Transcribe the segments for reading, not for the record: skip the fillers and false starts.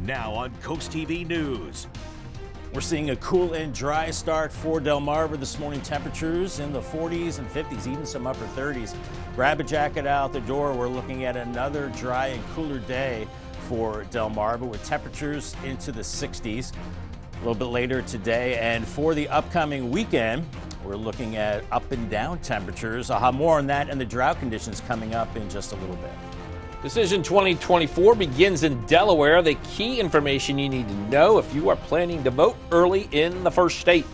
Now on CoastTV News. We're seeing a cool and dry start for Delmarva this morning. Temperatures in the 40s and 50s, even some upper 30s. Grab a jacket out the door. We're looking at another dry and cooler day for Delmarva with temperatures into the 60s a little bit later today. And for the upcoming weekend, we're looking at up and down temperatures. I'll have more on that and the drought conditions coming up in just a little bit. Decision 2024 begins in Delaware. The key information you need to know if you are planning to vote early in the first state.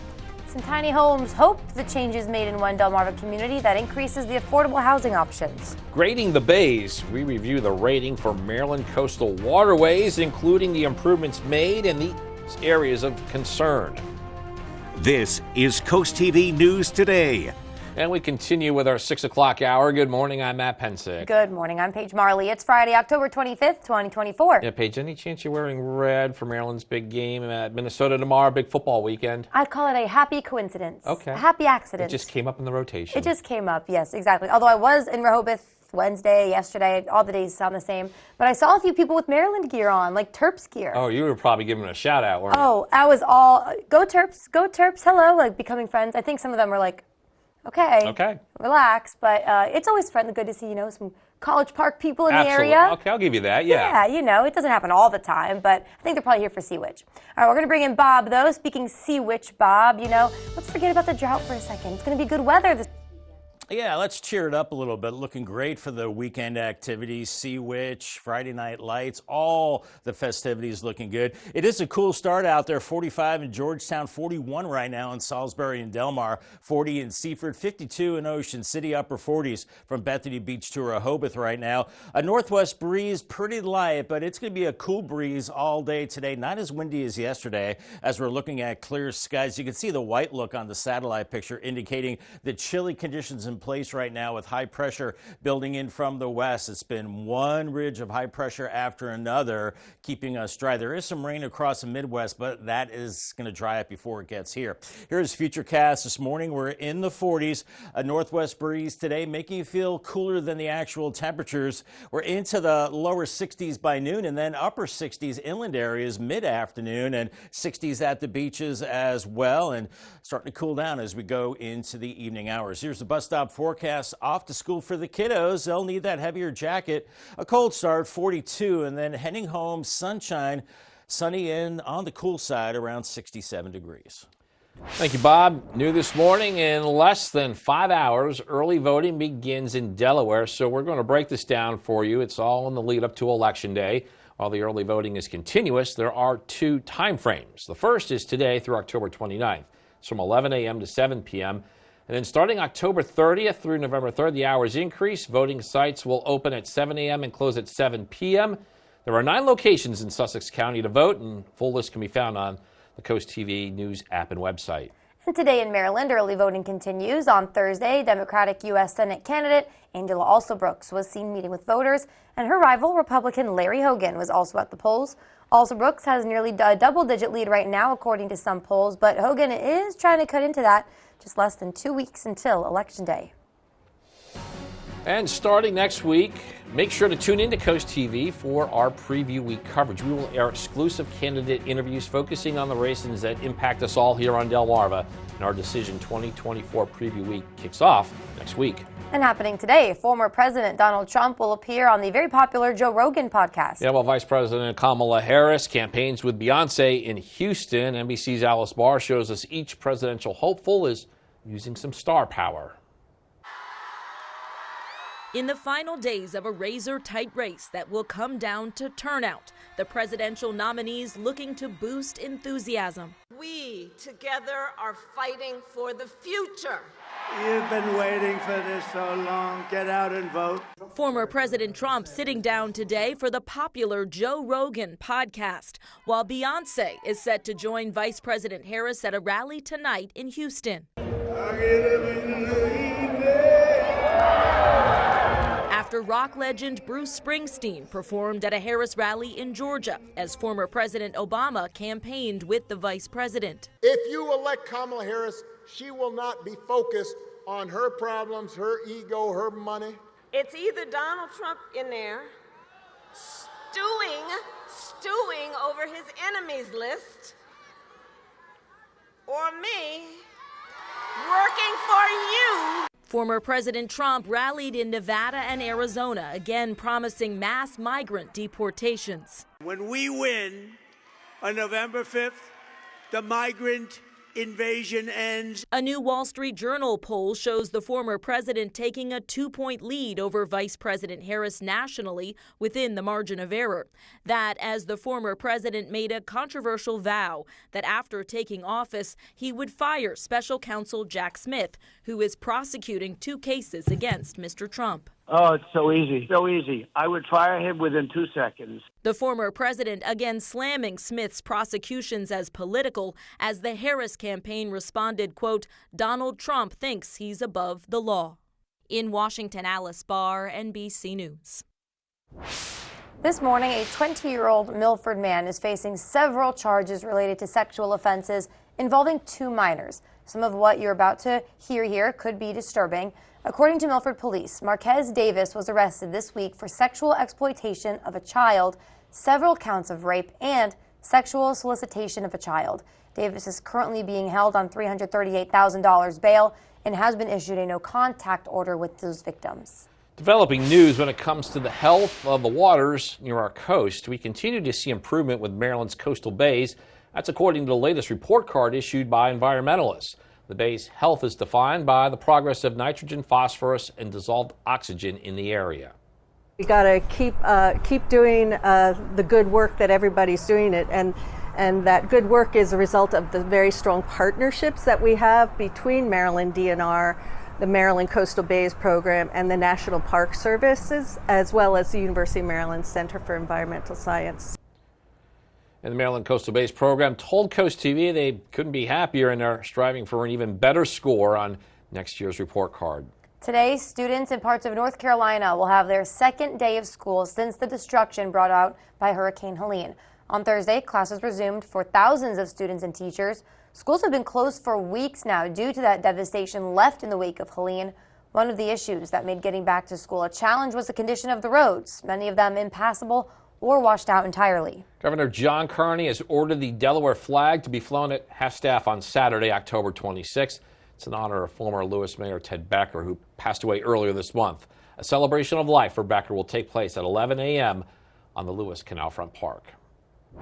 Some tiny homes hope the changes made in one Delmarva community that increases the affordable housing options. Grading the bays, we review the rating for Maryland coastal waterways, including the improvements made in these areas of concern. This is CoastTV News Today. And we continue with our 6 o'clock hour. Good morning, I'm Matt Pensick. Good morning, I'm Paige Marley. It's Friday, October 25th, 2024. Yeah, Paige, any chance you're wearing red for Maryland's big game at Minnesota tomorrow, big football weekend? I'd call it a happy coincidence. Okay. A happy accident. It just came up in the rotation. It just came up, yes, exactly. Although I was in Rehoboth Wednesday, yesterday, all the days sound the same. But I saw a few people with Maryland gear on, like Terps gear. Oh, you were probably giving a shout out, weren't you? Oh, I was all, go Terps, hello, like becoming friends. I think some of them were like, okay, relax. But it's always fun and good to see, some College Park people in the area. Okay, I'll give you that, yeah. Yeah, it doesn't happen all the time, but I think they're probably here for Sea Witch. All right, we're going to bring in Bob, though. Speaking Sea Witch, Bob, let's forget about the drought for a second. It's going to be good weather this Yeah, let's cheer it up a little bit. Looking great for the weekend activities. Sea Witch, Friday Night Lights, all the festivities looking good. It is a cool start out there. 45 in Georgetown, 41 right now in Salisbury and Delmar, 40 in Seaford, 52 in Ocean City, upper 40s from Bethany Beach to Rehoboth right now. A northwest breeze, pretty light, but it's going to be a cool breeze all day today. Not as windy as yesterday as we're looking at clear skies. You can see the white look on the satellite picture indicating the chilly conditions in place right now with high pressure building in from the west. It's been one ridge of high pressure after another, keeping us dry. There is some rain across the Midwest, but that is going to dry up before it gets here. Here's Futurecast this morning. We're in the 40s, a northwest breeze today, making you feel cooler than the actual temperatures. We're into the lower 60s by noon and then upper 60s inland areas mid-afternoon and 60s at the beaches as well, and starting to cool down as we go into the evening hours. Here's the bus stop forecast. Off to school for the kiddos. They'll need that heavier jacket. A cold start, 42, and then heading home, sunshine, sunny and on the cool side, around 67 degrees. Thank you, Bob. New this morning, in less than 5 hours, early voting begins in Delaware. So we're going to break this down for you. It's all in the lead up to Election Day. While the early voting is continuous, there are two time frames. The first is today through October 29th. It's from 11 a.m. to 7 p.m. And then starting October 30th through November 3rd, the hours increase. Voting sites will open at 7 a.m. and close at 7 p.m. There are 9 locations in Sussex County to vote, and full list can be found on the Coast TV News app and website. And today in Maryland, early voting continues. On Thursday, Democratic U.S. Senate candidate Angela Alsobrooks was seen meeting with voters, and her rival, Republican Larry Hogan, was also at the polls. Alsobrooks has nearly a double-digit lead right now, according to some polls, but Hogan is trying to cut into that. Just less than 2 weeks until Election Day. And starting next week, make sure to tune in to Coast TV for our Preview Week coverage. We will air exclusive candidate interviews focusing on the races that impact us all here on Delmarva. And our Decision 2024 Preview Week kicks off next week. And happening today, former President Donald Trump will appear on the very popular Joe Rogan podcast. Yeah, while Vice President Kamala Harris campaigns with Beyonce in Houston, NBC's Alice Barr shows us each presidential hopeful is using some star power. In the final days of a razor-tight race that will come down to turnout, the presidential nominees looking to boost enthusiasm. We together are fighting for the future. You've been waiting for this so long. Get out and vote. Former President Trump sitting down today for the popular Joe Rogan podcast, while Beyonce is set to join Vice President Harris at a rally tonight in Houston. After rock legend Bruce Springsteen performed at a Harris rally in Georgia as former President Obama campaigned with the vice president. If you elect Kamala Harris, she will not be focused on her problems, her ego, her money. It's either Donald Trump in there stewing over his enemies list, or me working for you. Former President Trump rallied in Nevada and Arizona, again promising mass migrant deportations. When we win on November 5th, the migrant invasion ends. A new Wall Street Journal poll shows the former president taking a 2-point lead over Vice President Harris nationally within the margin of error. That as the former president made a controversial vow that after taking office, he would fire special counsel Jack Smith, who is prosecuting 2 cases against Mr. Trump. Oh, it's so easy. So easy. I would fire him within 2 seconds. The former president again slamming Smith's prosecutions as political as the Harris campaign responded, quote, Donald Trump thinks he's above the law. In Washington, Alice Barr, NBC News. This morning, a 20-year-old Milford man is facing several charges related to sexual offenses involving 2 minors. Some of what you're about to hear here could be disturbing. According to Milford Police, Marquez Davis was arrested this week for sexual exploitation of a child, several counts of rape, and sexual solicitation of a child. Davis is currently being held on $338,000 bail and has been issued a no-contact order with those victims. Developing news when it comes to the health of the waters near our coast. We continue to see improvement with Maryland's coastal bays. That's according to the latest report card issued by environmentalists. The bay's health is defined by the progress of nitrogen, phosphorus, and dissolved oxygen in the area. We got to keep doing the good work that everybody's doing it, and that good work is a result of the very strong partnerships that we have between Maryland DNR, the Maryland Coastal Bays Program, and the National Park Services, as well as the University of Maryland Center for Environmental Science. And the Maryland Coastal Bays Program told CoastTV they couldn't be happier and are striving for an even better score on next year's report card. Today, students in parts of North Carolina will have their second day of school since the destruction brought out by Hurricane Helene. On Thursday, classes resumed for thousands of students and teachers. Schools have been closed for weeks now due to that devastation left in the wake of Helene. One of the issues that made getting back to school a challenge was the condition of the roads, many of them impassable or washed out entirely. Governor John Carney has ordered the Delaware flag to be flown at half-staff on Saturday, October 26th. It's in honor of former Lewis Mayor Ted Becker, who passed away earlier this month. A celebration of life for Becker will take place at 11 a.m. on the Lewis Canal Front Park.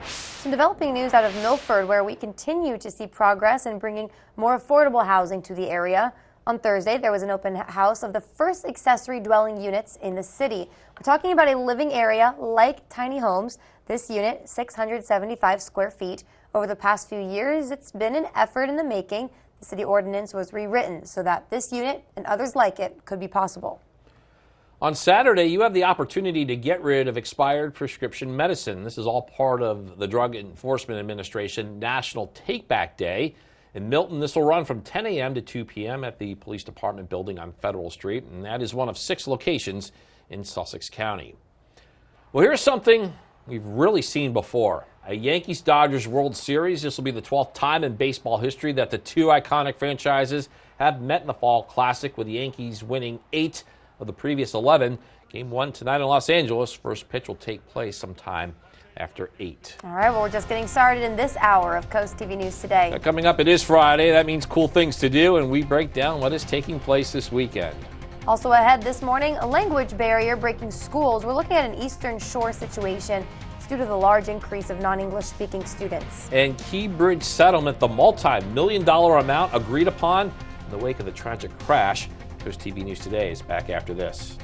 Some developing news out of Milford, where we continue to see progress in bringing more affordable housing to the area. On Thursday, there was an open house of the first accessory dwelling units in the city. We're talking about a living area like tiny homes. This unit, 675 square feet. Over the past few years, it's been an effort in the making. The city ordinance was rewritten so that this unit and others like it could be possible. On Saturday, you have the opportunity to get rid of expired prescription medicine. This is all part of the Drug Enforcement Administration National Take Back Day. In Milton, this will run from 10 a.m. to 2 p.m. at the Police Department building on Federal Street, and that is one of 6 locations in Sussex County. Well, here's something we've really seen before. A Yankees-Dodgers World Series. This will be the 12th time in baseball history that the 2 iconic franchises have met in the Fall Classic, with the Yankees winning 8 of the previous 11. Game 1 tonight in Los Angeles. First pitch will take place sometime after 8. All right, well, we're just getting started in this hour of Coast TV News Today. Now, coming up, it is Friday. That means cool things to do, and we break down what is taking place this weekend. Also ahead this morning, a language barrier breaking schools. We're looking at an Eastern Shore situation. It's due to the large increase of non-English speaking students. And Key Bridge settlement, the multi-million-dollar amount agreed upon in the wake of the tragic crash. Coast TV News Today is back after this.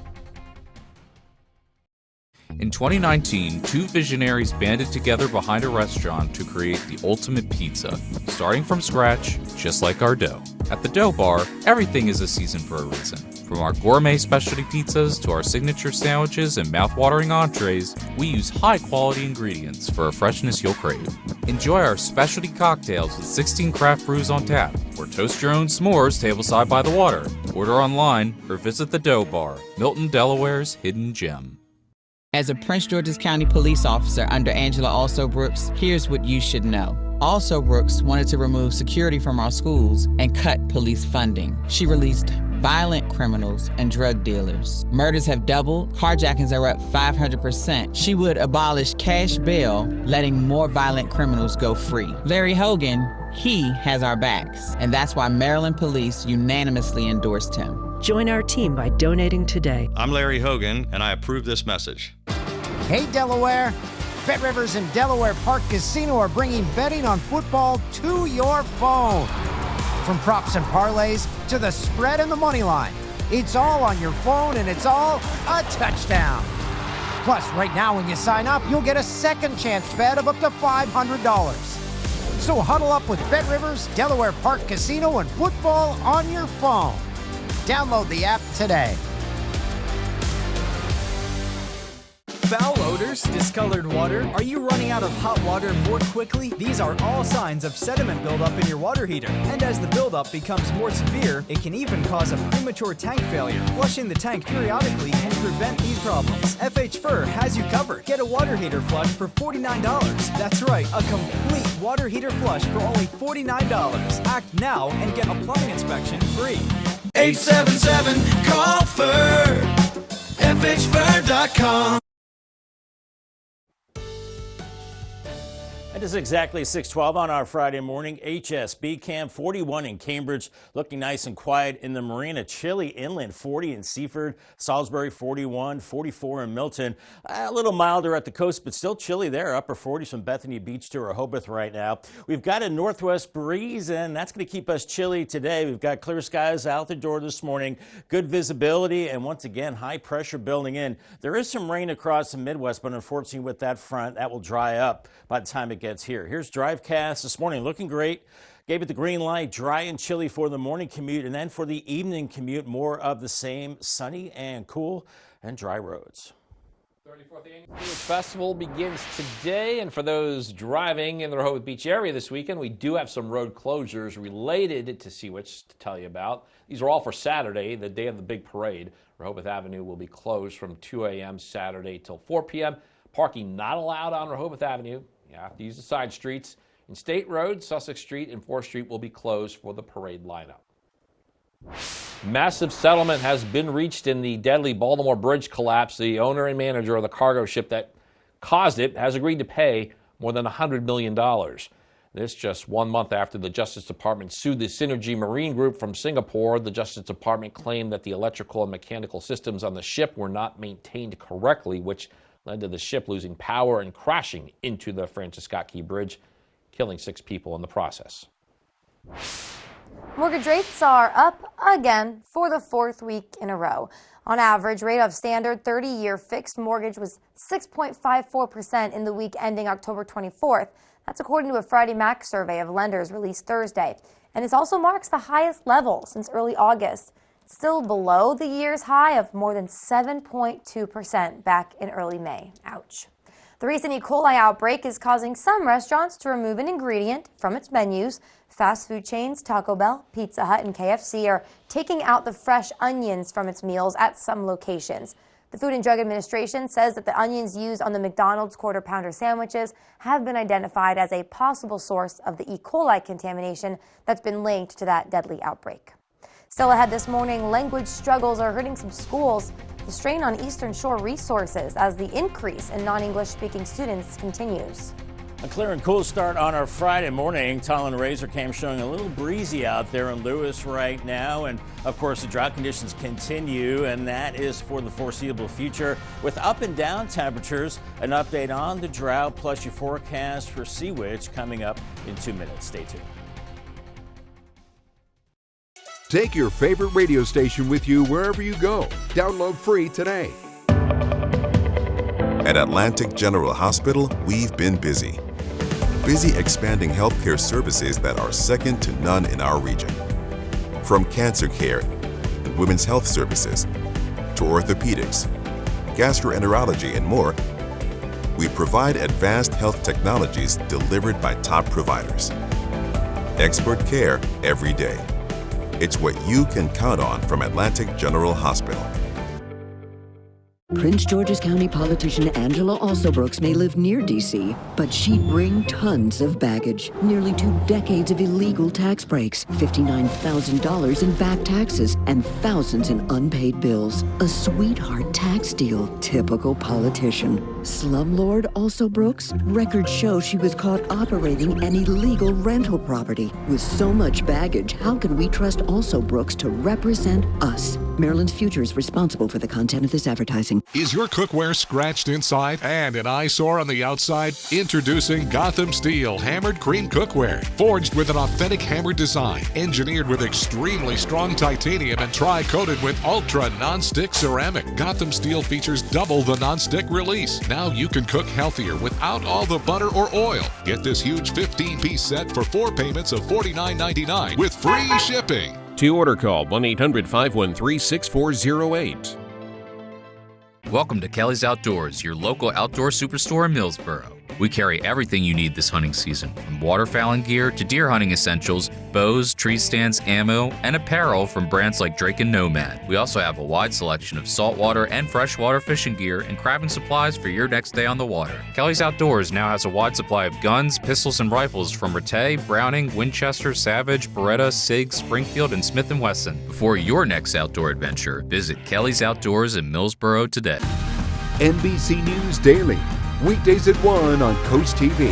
In 2019, 2 visionaries banded together behind a restaurant to create the ultimate pizza, starting from scratch, just like our dough. At the Dough Bar, everything is a season for a reason. From our gourmet specialty pizzas to our signature sandwiches and mouth-watering entrees, we use high-quality ingredients for a freshness you'll crave. Enjoy our specialty cocktails with 16 craft brews on tap, or toast your own s'mores tableside by the water. Order online or visit the Dough Bar, Milton, Delaware's hidden gem. As a Prince George's County police officer under Angela Also Brooks, here's what you should know. Also Brooks wanted to remove security from our schools and cut police funding. She released violent criminals and drug dealers. Murders have doubled, carjackings are up 500%. She would abolish cash bail, letting more violent criminals go free. Larry Hogan, he has our backs, and that's why Maryland police unanimously endorsed him. Join our team by donating today. I'm Larry Hogan, and I approve this message. Hey, Delaware. Bet Rivers and Delaware Park Casino are bringing betting on football to your phone. From props and parlays to the spread and the money line, it's all on your phone, and it's all a touchdown. Plus, right now when you sign up, you'll get a second chance bet of up to $500. So huddle up with Bet Rivers, Delaware Park Casino, and football on your phone. Download the app today. Foul odors, discolored water. Are you running out of hot water more quickly? These are all signs of sediment buildup in your water heater. And as the buildup becomes more severe, it can even cause a premature tank failure. Flushing the tank periodically can prevent these problems. FH Fur has you covered. Get a water heater flush for $49. That's right, a complete water heater flush for only $49. Act now and get a plumbing inspection free. 877-CALL-FUR. FHFur.com. It is exactly 6:12 on our Friday morning. HSB Camp 41 in Cambridge, looking nice and quiet in the marina. Chilly inland, 40 in Seaford. Salisbury 41, 44 in Milton. A little milder at the coast, but still chilly there. Upper 40s from Bethany Beach to Rehoboth right now. We've got a northwest breeze, and that's going to keep us chilly today. We've got clear skies out the door this morning, good visibility, and once again, high pressure building in. There is some rain across the Midwest, but unfortunately with that front, that will dry up by the time it gets here. Here's Drivecast this morning, looking great. Gave it the green light, dry and chilly for the morning commute, and then for the evening commute, more of the same, sunny and cool and dry roads. 34th Annual Sea Witch Festival begins today, and for those driving in the Rehoboth Beach area this weekend, we do have some road closures related to Sea Witch to tell you about. These are all for Saturday, the day of the big parade. Rehoboth Avenue will be closed from 2 a.m. Saturday till 4 p.m. Parking not allowed on Rehoboth Avenue. You have to use the side streets. In State Road, Sussex Street, and 4th Street will be closed for the parade lineup. Massive settlement has been reached in the deadly Baltimore Bridge collapse. The owner and manager of the cargo ship that caused it has agreed to pay more than $100 million. This just 1 month after the Justice Department sued the Synergy Marine Group from Singapore. The Justice Department claimed that the electrical and mechanical systems on the ship were not maintained correctly, which led to the ship losing power and crashing into the Francis Scott Key Bridge, killing 6 people in the process. Mortgage rates are up again for the 4th week in a row. On average, rate of standard 30-year fixed mortgage was 6.54% in the week ending October 24th. That's according to a Freddie Mac survey of lenders released Thursday. And it also marks the highest level since early August. Still below the year's high of more than 7.2% back in early May. Ouch. The recent E. coli outbreak is causing some restaurants to remove an ingredient from its menus. Fast food chains Taco Bell, Pizza Hut, and KFC are taking out the fresh onions from its meals at some locations. The Food and Drug Administration says that the onions used on the McDonald's quarter-pounder sandwiches have been identified as a possible source of the E. coli contamination that's been linked to that deadly outbreak. Still ahead this morning, language struggles are hurting some schools. The strain on Eastern Shore resources as the increase in non-English speaking students continues. A clear and cool start on our Friday morning. Tallinn Razor Cam showing a little breezy out there in Lewis right now. And of course, the drought conditions continue, and that is for the foreseeable future with up and down temperatures. An update on the drought plus your forecast for Sea Witch coming up in 2 minutes. Stay tuned. Take your favorite radio station with you wherever you go. Download free today. At Atlantic General Hospital, we've been busy. Busy expanding healthcare services that are second to none in our region. From cancer care and women's health services to orthopedics, gastroenterology, and more, we provide advanced health technologies delivered by top providers. Expert care every day. It's what you can count on from Atlantic General Hospital. Prince George's County politician Angela Alsobrooks may live near D.C., but she'd bring tons of baggage. Nearly 2 decades of illegal tax breaks, $59,000 in back taxes, and thousands in unpaid bills. A sweetheart tax deal. Typical politician. Slumlord Alsobrooks? Records show she was caught operating an illegal rental property. With so much baggage, how can we trust Alsobrooks to represent us? Maryland's Future is responsible for the content of this advertising. Is your cookware scratched inside and an eyesore on the outside? Introducing Gotham Steel Hammered Cream Cookware. Forged with an authentic hammered design, engineered with extremely strong titanium and tri-coated with ultra non-stick ceramic. Gotham Steel features double the non-stick release. Now you can cook healthier without all the butter or oil. Get this huge 15-piece set for 4 payments of $49.99 with free shipping. To order, call 1-800-513-6408. Welcome to Kelly's Outdoors, your local outdoor superstore in Millsboro. We carry everything you need this hunting season, from waterfowling gear to deer hunting essentials, bows, tree stands, ammo, and apparel from brands like Drake and Nomad. We also have a wide selection of saltwater and freshwater fishing gear and crabbing supplies for your next day on the water. Kelly's Outdoors now has a wide supply of guns, pistols, and rifles from Rattay, Browning, Winchester, Savage, Beretta, SIG, Springfield, and Smith & Wesson. Before your next outdoor adventure, visit Kelly's Outdoors in Millsboro today. NBC News Daily, weekdays at 1 on Coast TV.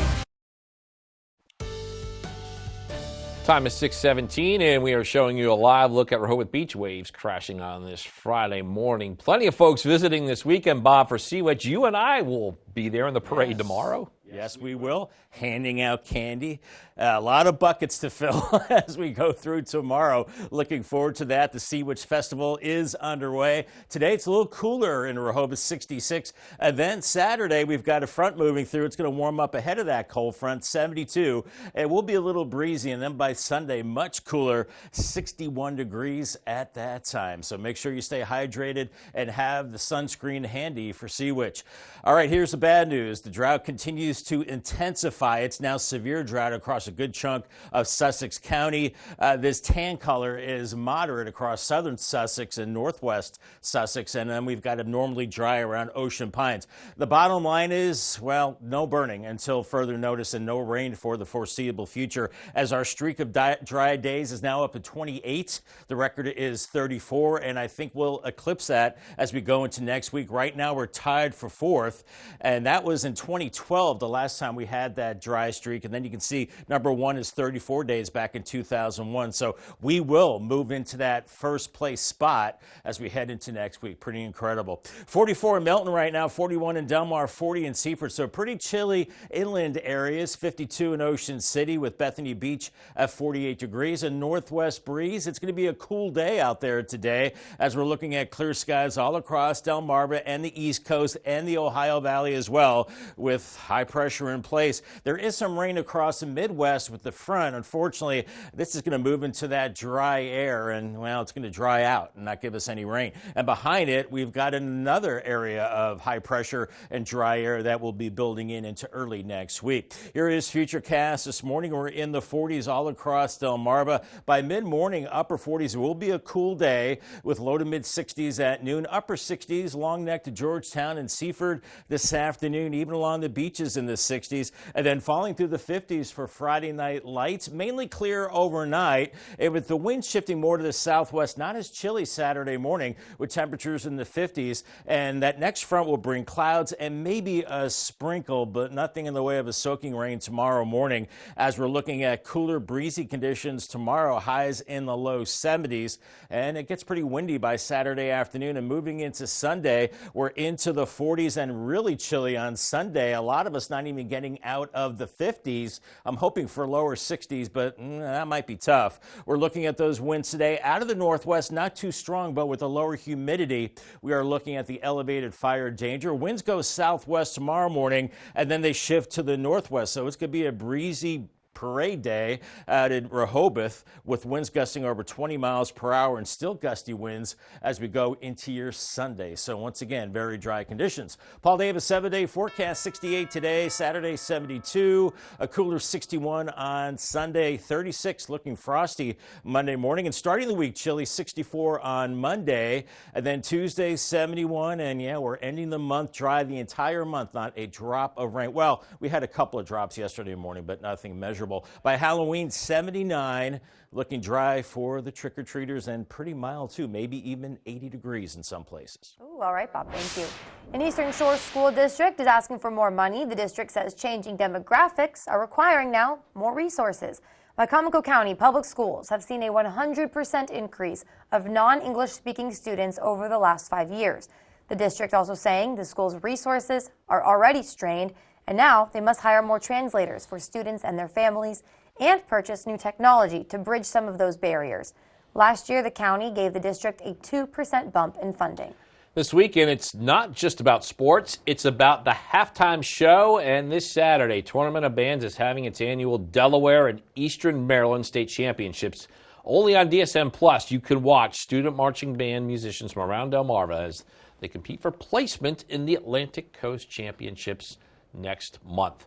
Time is 6:17, and we are showing you a live look at Rehoboth Beach waves crashing on this Friday morning. Plenty of folks visiting this weekend, Bob, for Sea Witch. You and I will be there in the parade tomorrow. Yes, we will. Handing out candy. A lot of buckets to fill as we go through tomorrow. Looking forward to that. The Sea Witch Festival is underway. Today it's a little cooler in Rehoboth, 66. And then Saturday we've got a front moving through. It's going to warm up ahead of that cold front, 72. It will be a little breezy. And then by Sunday, much cooler, 61 degrees at that time. So make sure you stay hydrated and have the sunscreen handy for Sea Witch. All right, here's the bad news. The drought continues to intensify. It's now severe drought across a good chunk of Sussex County. This tan color is moderate across southern Sussex and northwest Sussex, and then we've got abnormally dry around Ocean Pines. The bottom line is, well, no burning until further notice and no rain for the foreseeable future, as our streak of dry days is now up to 28. The record is 34, and I think we'll eclipse that as we go into next week. Right now we're tied for 4th, and that was in 2012, the last time we had that dry streak. And then you can see number 1 is 34 days back in 2001. So we will move into that first place spot as we head into next week. Pretty incredible. 44 in Milton right now, 41 in Delmar, 40 in Seaford. So pretty chilly inland areas, 52 in Ocean City with Bethany Beach at 48 degrees. A northwest breeze. It's going to be a cool day out there today as we're looking at clear skies all across Delmarva and the East Coast and the Ohio Valley as well, with high pressure in place. There is some rain across the Midwest with the front. Unfortunately, this is going to move into that dry air, and well, it's going to dry out and not give us any rain. And behind it, we've got another area of high pressure and dry air that will be building into early next week. Here is Futurecast this morning. We're in the 40s all across Delmarva. By mid-morning, upper 40s. It will be a cool day with low to mid 60s at noon. Upper 60s, Long Neck to Georgetown and Seaford this afternoon, even along the beaches in the 60s. And then falling through the 50s for Friday night lights. Mainly clear overnight, and with the wind shifting more to the southwest, not as chilly Saturday morning with temperatures in the 50s. And that next front will bring clouds and maybe a sprinkle, but nothing in the way of a soaking rain tomorrow morning, as we're looking at cooler, breezy conditions tomorrow, highs in the low 70s. And it gets pretty windy by Saturday afternoon, and moving into Sunday, we're into the 40s and really chilly on Sunday. A lot of us not even getting out of the 50s. I'm hoping for lower 60s, but that might be tough. We're looking at those winds today out of the northwest, not too strong, but with a lower humidity. We are looking at the elevated fire danger. Winds go southwest tomorrow morning, and then they shift to the northwest. So it's going to be a breezy, Parade Day out in Rehoboth, with winds gusting over 20 miles per hour and still gusty winds as we go into your Sunday. So once again, very dry conditions. Paul Davis 7-day forecast: 68 today, Saturday 72, a cooler 61 on Sunday, 36 looking frosty Monday morning, and starting the week chilly 64 on Monday, and then Tuesday 71, and yeah, we're ending the month dry the entire month, not a drop of rain. Well, we had a couple of drops yesterday morning, but nothing measurable. By Halloween, 79, looking dry for the trick-or-treaters and pretty mild too, maybe even 80 degrees in some places. Ooh, all right, Bob, thank you. An Eastern Shore school district is asking for more money. The district says changing demographics are requiring now more resources. Wycomico County Public Schools have seen a 100% increase of non-English speaking students over the last 5 years. The district also saying the school's resources are already strained, and now they must hire more translators for students and their families and purchase new technology to bridge some of those barriers. Last year, the county gave the district a 2% bump in funding. This weekend, it's not just about sports, it's about the halftime show. And this Saturday, Tournament of Bands is having its annual Delaware and Eastern Maryland State Championships. Only on DSM Plus, you can watch student marching band musicians from around Delmarva as they compete for placement in the Atlantic Coast Championships next month.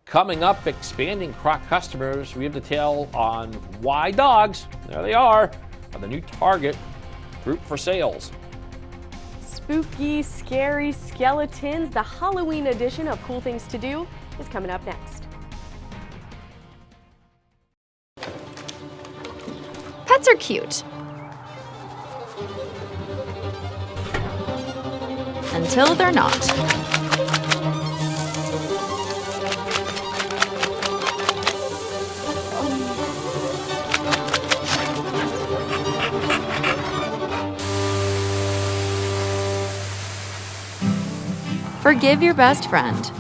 Coming up, expanding Croc customers. We have detail on why dogs, there they are the new target group for sales. Spooky, scary skeletons. The Halloween edition of Cool Things to Do is coming up next. Pets are cute. Until they're not. Forgive your best friend.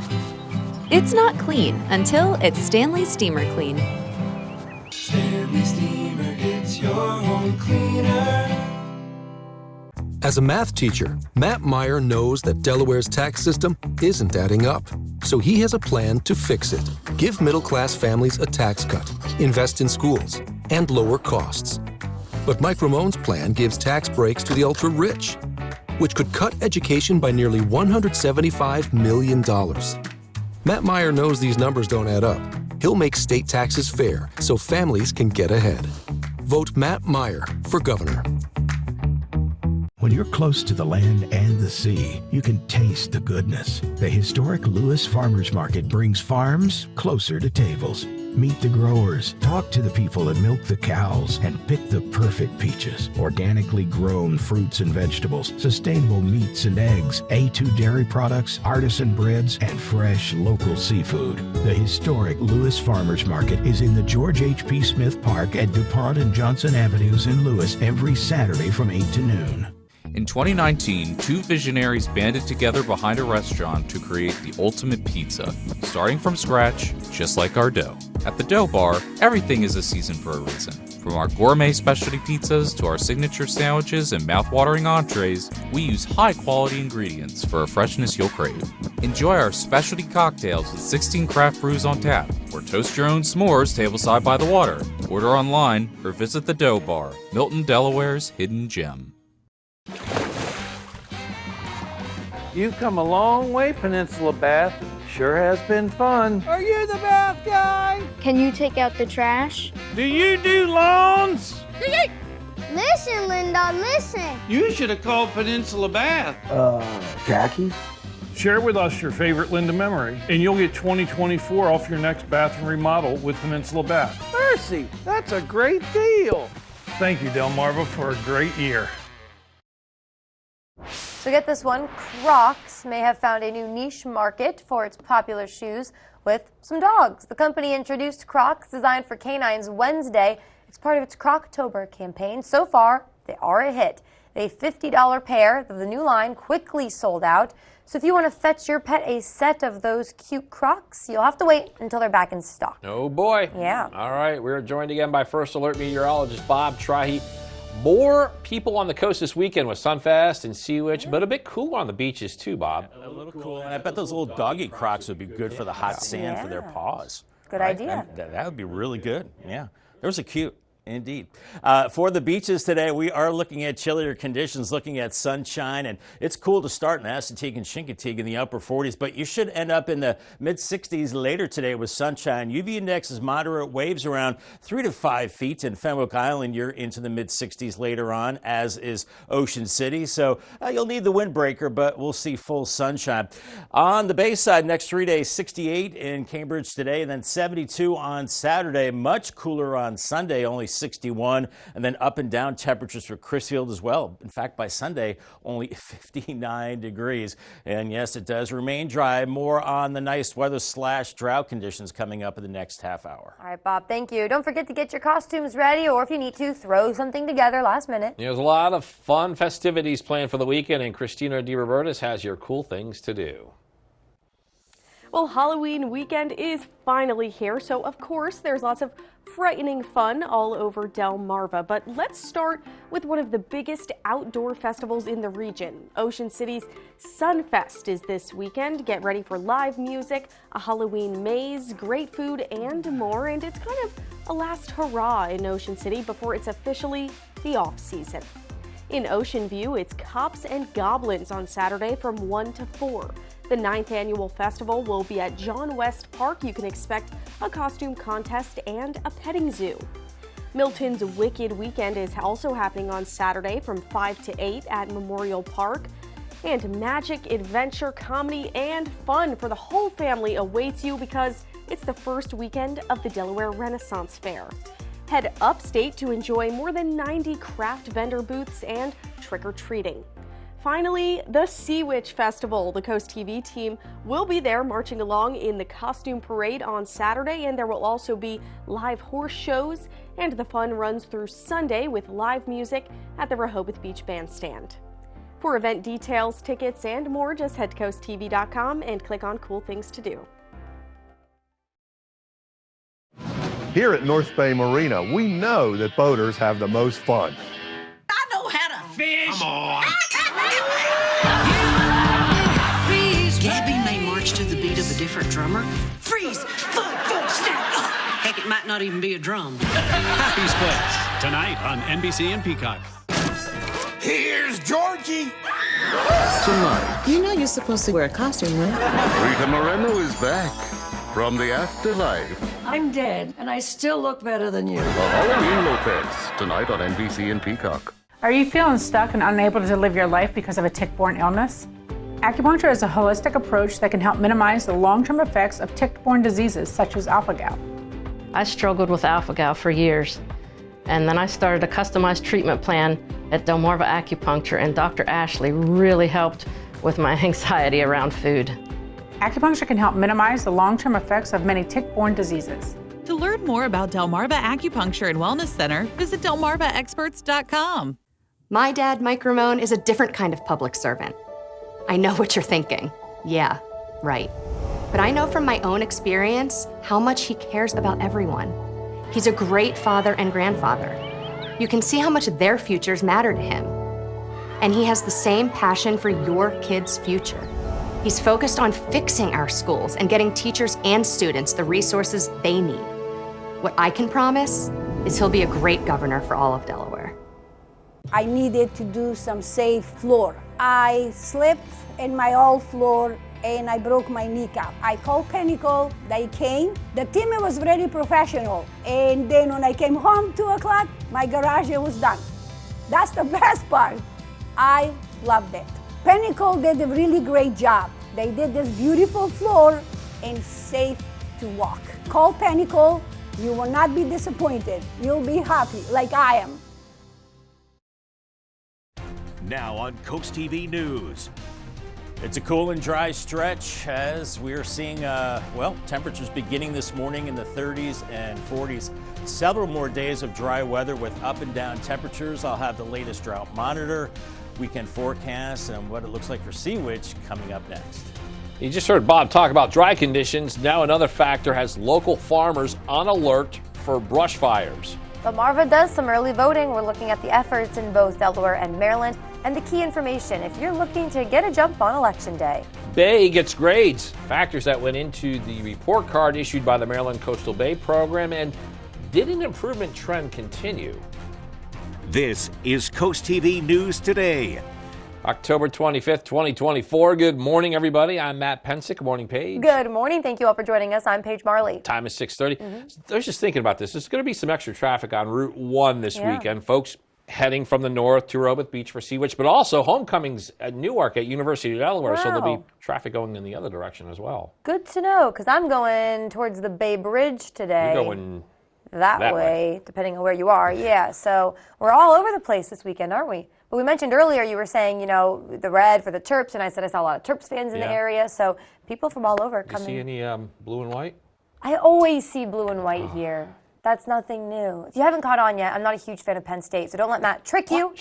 It's not clean until it's Stanley Steamer Clean. Stanley Steamer gets your home cleaner. As a math teacher, Matt Meyer knows that Delaware's tax system isn't adding up. So he has a plan to fix it. Give middle-class families a tax cut, invest in schools, and lower costs. But Mike Ramone's plan gives tax breaks to the ultra-rich, which could cut education by nearly $175 million. Matt Meyer knows these numbers don't add up. He'll make state taxes fair so families can get ahead. Vote Matt Meyer for governor. When you're close to the land and the sea, you can taste the goodness. The historic Lewis Farmers Market brings farms closer to tables. Meet the growers, talk to the people that milk the cows, and pick the perfect peaches. Organically grown fruits and vegetables, sustainable meats and eggs, A2 dairy products, artisan breads, and fresh local seafood. The historic Lewis Farmers Market is in the George H.P. Smith Park at DuPont and Johnson Avenues in Lewis every Saturday from 8 to noon. In 2019, two visionaries banded together behind a restaurant to create the ultimate pizza, starting from scratch, just like our dough. At the Dough Bar, everything is a season for a reason. From our gourmet specialty pizzas to our signature sandwiches and mouth-watering entrees, we use high-quality ingredients for a freshness you'll crave. Enjoy our specialty cocktails with 16 craft brews on tap, or toast your own s'mores tableside by the water. Order online or visit the Dough Bar, Milton, Delaware's hidden gem. You've come a long way, Peninsula Bath. Sure has been fun. Are you the bath guy? Can you take out the trash? Do you do lawns? Listen, Linda, listen. You should have called Peninsula Bath. Khakis? Share with us your favorite Linda memory, and you'll get 2024 off your next bathroom remodel with Peninsula Bath. Mercy, that's a great deal. Thank you, Delmarva, for a great year. So get this one, Crocs may have found a new niche market for its popular shoes with some dogs. The company introduced Crocs designed for canines Wednesday. It's part of its Croctober campaign. So far, they are a hit. A $50 pair of the new line quickly sold out. So if you want to fetch your pet a set of those cute Crocs, you'll have to wait until they're back in stock. Oh boy. Yeah. All right, we're joined again by First Alert meteorologist Bob Trahi. More people on the coast this weekend with Sunfest and Sea Witch, but a bit cooler on the beaches too, Bob. A little cool. And I bet those little doggy Crocs would be good for the hot sand for their paws. Good right? idea. That would be really good. Yeah, those are cute. Indeed. For the beaches today, we are looking at chillier conditions, looking at sunshine, and it's cool to start in Assateague and Chincoteague in the upper 40s, but you should end up in the mid-60s later today with sunshine. UV index is moderate, waves around 3 to 5 feet. In Fenwick Island, you're into the mid-60s later on, as is Ocean City, so you'll need the windbreaker, but we'll see full sunshine. On the Bayside, next 3 days, 68 in Cambridge today, and then 72 on Saturday. Much cooler on Sunday, only 61, and then up and down temperatures for Crisfield as well. In fact, by Sunday, only 59 degrees. And yes, it does remain dry. More on the nice weather / drought conditions coming up in the next half hour. All right, Bob, thank you. Don't forget to get your costumes ready, or if you need to, throw something together last minute. There's a lot of fun festivities planned for the weekend, and Christina DiRobertis has your cool things to do. Well, Halloween weekend is finally here, so of course there's lots of frightening fun all over Delmarva. But let's start with one of the biggest outdoor festivals in the region. Ocean City's Sunfest is this weekend. Get ready for live music, a Halloween maze, great food, and more. And it's kind of a last hurrah in Ocean City before it's officially the off-season. In Ocean View, it's Cops and Goblins on Saturday from 1 to 4. The 9th annual festival will be at John West Park. You can expect a costume contest and a petting zoo. Milton's Wicked Weekend is also happening on Saturday from 5 to 8 at Memorial Park. And magic, adventure, comedy, and fun for the whole family awaits you because it's the first weekend of the Delaware Renaissance Fair. Head upstate to enjoy more than 90 craft vendor booths and trick-or-treating. Finally, the Sea Witch Festival. The CoastTV team will be there marching along in the costume parade on Saturday, and there will also be live horse shows, and the fun runs through Sunday with live music at the Rehoboth Beach Bandstand. For event details, tickets, and more, just head to coasttv.com and click on Cool Things to Do. Here at North Bay Marina, we know that boaters have the most fun. I know how to fish. Come on. Gabby may march to the beat of a different drummer. Freeze! Foot, snap! Heck, it might not even be a drum. Happy Splits, tonight on NBC and Peacock. Here's Georgie! Tonight. You know you're supposed to wear a costume, right? Rita Moreno is back from the afterlife. I'm dead, and I still look better than you. A Halloween Lopez, tonight on NBC and Peacock. Are you feeling stuck and unable to live your life because of a tick-borne illness? Acupuncture is a holistic approach that can help minimize the long-term effects of tick-borne diseases such as alpha-gal. I struggled with alpha-gal for years, and then I started a customized treatment plan at Delmarva Acupuncture, and Dr. Ashley really helped with my anxiety around food. Acupuncture can help minimize the long-term effects of many tick-borne diseases. To learn more about Delmarva Acupuncture and Wellness Center, visit delmarvaexperts.com. My dad, Mike Ramone, is a different kind of public servant. I know what you're thinking. Yeah, right. But I know from my own experience how much he cares about everyone. He's a great father and grandfather. You can see how much their futures matter to him. And he has the same passion for your kids' future. He's focused on fixing our schools and getting teachers and students the resources they need. What I can promise is he'll be a great governor for all of Delaware. I needed to do some safe floor. I slipped in my old floor and I broke my kneecap. I called Pinnacle, they came. The team was very professional. And then when I came home 2 o'clock, my garage was done. That's the best part. I loved it. Pinnacle did a really great job. They did this beautiful floor and safe to walk. Call Pinnacle, you will not be disappointed. You'll be happy like I am. Now on CoastTV News. It's a cool and dry stretch as we're seeing, temperatures beginning this morning in the 30s and 40s. Several more days of dry weather with up and down temperatures. I'll have the latest drought monitor, weekend forecast, and what it looks like for Sea Witch coming up next. You just heard Bob talk about dry conditions. Now another factor has local farmers on alert for brush fires. Delmarva does some early voting. We're looking at the efforts in both Delaware and Maryland and the key information if you're looking to get a jump on Election Day. Bay gets grades. Factors that went into the report card issued by the Maryland Coastal Bay program, and did an improvement trend continue? This is Coast TV News Today. October 25th, 2024. Good morning, everybody. I'm Matt Pensick. Good morning, Paige. Good morning. Thank you all for joining us. I'm Paige Marley. Time is 6:30. I was just thinking about this. There's going to be some extra traffic on Route 1 this weekend. Folks heading from the north to Rehoboth Beach for Sea Witch, but also homecomings at Newark at University of Delaware, so there'll be traffic going in the other direction as well. Good to know, because I'm going towards the Bay Bridge today. You're going that way, depending on where you are. Yeah, so we're all over the place this weekend, aren't we? But we mentioned earlier, you were saying, you know, the red for the Terps, and I said I saw a lot of Terps fans in the area, so people from all over coming. Do you see any blue and white? I always see blue and white here. That's nothing new. If you haven't caught on yet, I'm not a huge fan of Penn State, so don't let Matt trick you.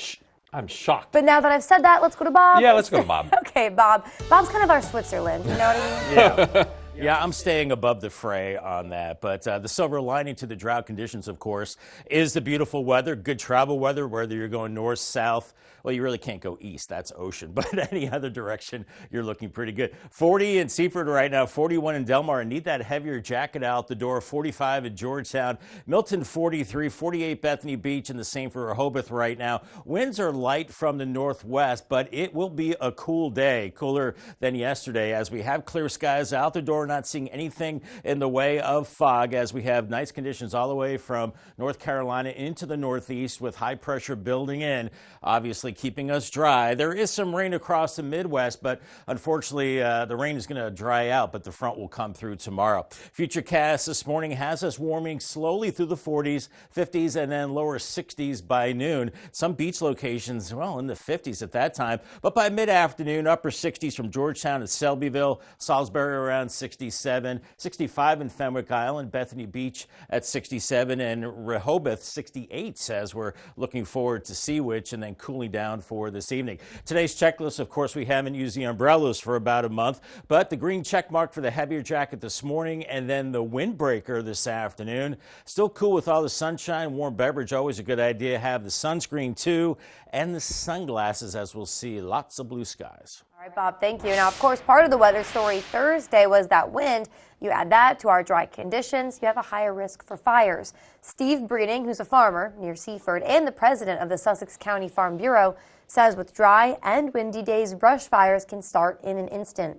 I'm shocked. But now that I've said that, let's go to Bob. Yeah, let's go to Bob. Okay, Bob. Bob's kind of our Switzerland, you know what I mean? Yeah, I'm staying above the fray on that. But the silver lining to the drought conditions, of course, is the beautiful weather, good travel weather, whether you're going north, south. Well, you really can't go east. That's ocean. But any other direction, you're looking pretty good. 40 in Seaford right now, 41 in Delmar. Need that heavier jacket out the door. 45 in Georgetown. Milton, 43. 48 Bethany Beach, and the same for Rehoboth right now. Winds are light from the northwest, but it will be a cool day, cooler than yesterday, as we have clear skies out the door. Not seeing anything in the way of fog, as we have nice conditions all the way from North Carolina into the northeast, with high pressure building in, obviously keeping us dry. There is some rain across the Midwest, but unfortunately the rain is going to dry out, but the front will come through tomorrow. Futurecast this morning has us warming slowly through the 40s, 50s, and then lower 60s by noon. Some beach locations, well, in the 50s at that time, but by mid-afternoon, upper 60s from Georgetown to Selbyville, Salisbury around 67, 65 in Fenwick Island, Bethany Beach at 67, and Rehoboth 68, as we're looking forward to Sea Witch, and then cooling down for this evening. Today's checklist, of course, we haven't used the umbrellas for about a month, but the green check mark for the heavier jacket this morning, and then the windbreaker this afternoon. Still cool with all the sunshine. Warm beverage, always a good idea. Have the sunscreen too, and the sunglasses, as we'll see lots of blue skies. All right, Bob, thank you. Now, of course, part of the weather story Thursday was that wind. You add that to our dry conditions, you have a higher risk for fires. Steve Breeding, who's a farmer near Seaford and the president of the Sussex County Farm Bureau, says with dry and windy days, brush fires can start in an instant.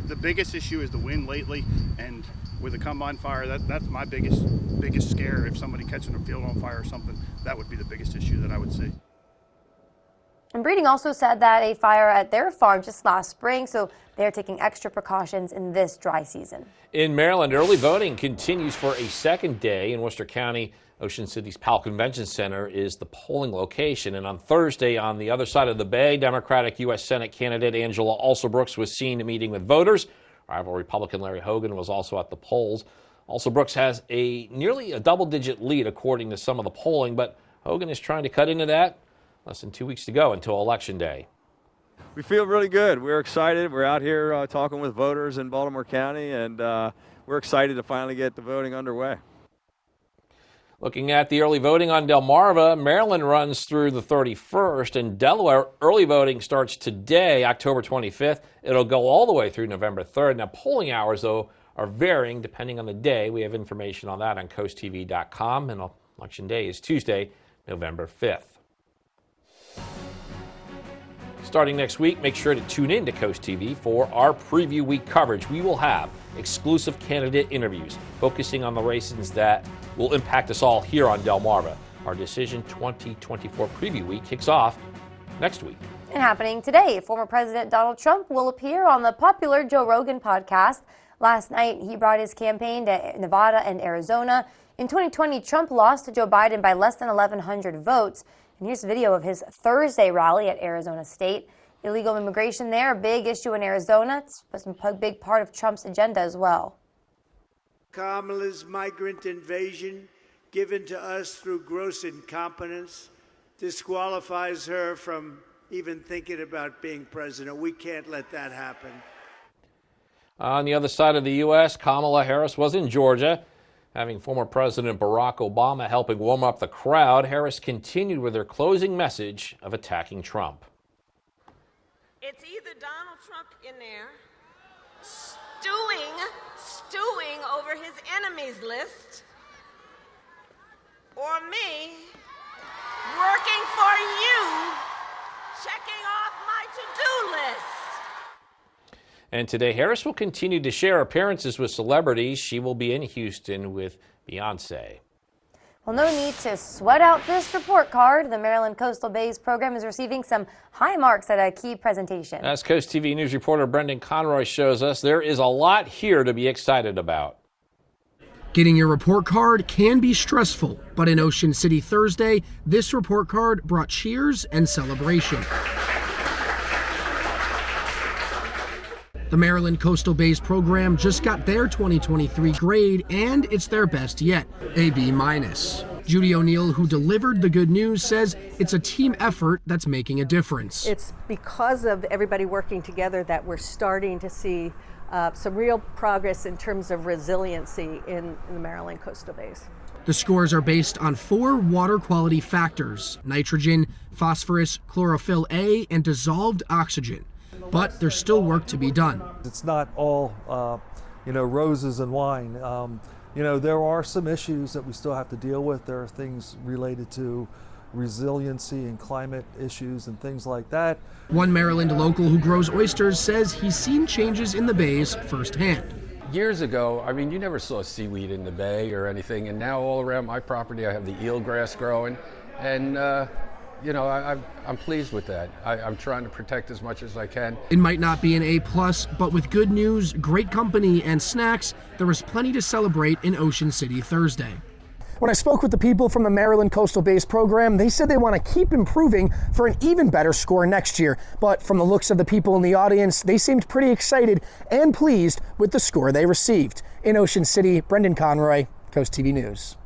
The biggest issue is the wind lately, and with a combine fire, that's my biggest scare. If somebody catching a field on fire or something, that would be the biggest issue that I would see. And Breeding also said that a fire at their farm just last spring, so they're taking extra precautions in this dry season. In Maryland, early voting continues for a second day in Worcester County. Ocean City's Powell Convention Center is the polling location. And on Thursday, on the other side of the bay, Democratic U.S. Senate candidate Angela Alsobrooks was seen meeting with voters. Rival Republican Larry Hogan was also at the polls. Alsobrooks has nearly a double-digit lead, according to some of the polling, but Hogan is trying to cut into that. Less than 2 weeks to go until Election Day. We feel really good. We're excited. We're out here talking with voters in Baltimore County, and we're excited to finally get the voting underway. Looking at the early voting on Delmarva, Maryland runs through the 31st, and Delaware early voting starts today, October 25th. It'll go all the way through November 3rd. Now, polling hours, though, are varying depending on the day. We have information on that on CoastTV.com, and Election Day is Tuesday, November 5th. Starting next week, make sure to tune in to Coast TV for our preview week coverage. We will have exclusive candidate interviews focusing on the races that will impact us all here on Delmarva. Our Decision 2024 preview week kicks off next week. And happening today, former President Donald Trump will appear on the popular Joe Rogan podcast. Last night, he brought his campaign to Nevada and Arizona. In 2020, Trump lost to Joe Biden by less than 1,100 votes. And here's a video of his Thursday rally at Arizona State. Illegal immigration there, a big issue in Arizona. It's a big part of Trump's agenda as well. Kamala's migrant invasion, given to us through gross incompetence, disqualifies her from even thinking about being president. We can't let that happen. On the other side of the U.S., Kamala Harris was in Georgia. Having former President Barack Obama helping warm up the crowd, Harris continued with her closing message of attacking Trump. It's either Donald Trump in there stewing over his enemies list, or me working for you, checking off my to-do list. And today, Harris will continue to share appearances with celebrities. She will be in Houston with Beyonce. Well, no need to sweat out this report card. The Maryland Coastal Bays program is receiving some high marks at a key presentation. As Coast TV News reporter Brendan Conroy shows us, there is a lot here to be excited about. Getting your report card can be stressful, but in Ocean City Thursday, this report card brought cheers and celebration. The Maryland Coastal Bays program just got their 2023 grade, and it's their best yet, a B-. Judy O'Neill, who delivered the good news, says it's a team effort that's making a difference. It's because of everybody working together that we're starting to see some real progress in terms of resiliency in the Maryland Coastal Bays. The scores are based on 4 water quality factors: nitrogen, phosphorus, chlorophyll A, and dissolved oxygen. But there's still work to be done. It's not all, roses and wine. There are some issues that we still have to deal with. There are things related to resiliency and climate issues and things like that. One Maryland local who grows oysters says he's seen changes in the bays firsthand. Years ago, you never saw seaweed in the bay or anything, and now all around my property I have the eelgrass growing, and I'm pleased with that. I'm trying to protect as much as I can. It might not be an A+, but with good news, great company, and snacks, there was plenty to celebrate in Ocean City Thursday. When I spoke with the people from the Maryland Coastal Bays program, they said they want to keep improving for an even better score next year. But from the looks of the people in the audience, they seemed pretty excited and pleased with the score they received. In Ocean City, Brendan Conroy, Coast TV News.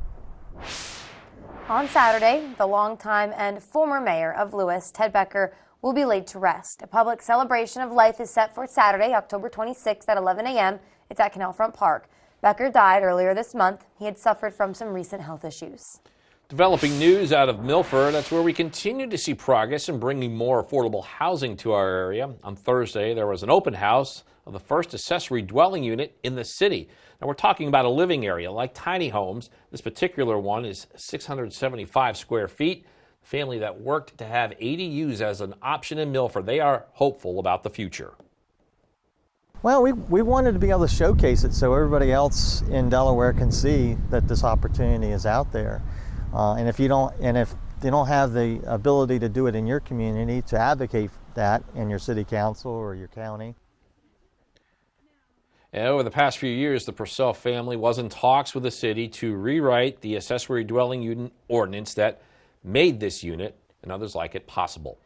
On Saturday, the longtime and former mayor of Lewis, Ted Becker, will be laid to rest. A public celebration of life is set for Saturday, October 26th at 11 a.m. It's at Canal Front Park. Becker died earlier this month. He had suffered from some recent health issues. Developing news out of Milford, that's where we continue to see progress in bringing more affordable housing to our area. On Thursday, there was an open house of the first accessory dwelling unit in the city. Now, we're talking about a living area like tiny homes. This particular one is 675 square feet. A family that worked to have ADUs as an option in Milford. They are hopeful about the future. Well, we wanted to be able to showcase it so everybody else in Delaware can see that this opportunity is out there. And if you don't have the ability to do it in your community, to advocate that in your city council or your county. And over the past few years, the Purcell family was in talks with the city to rewrite the accessory dwelling unit ordinance that made this unit and others like it possible.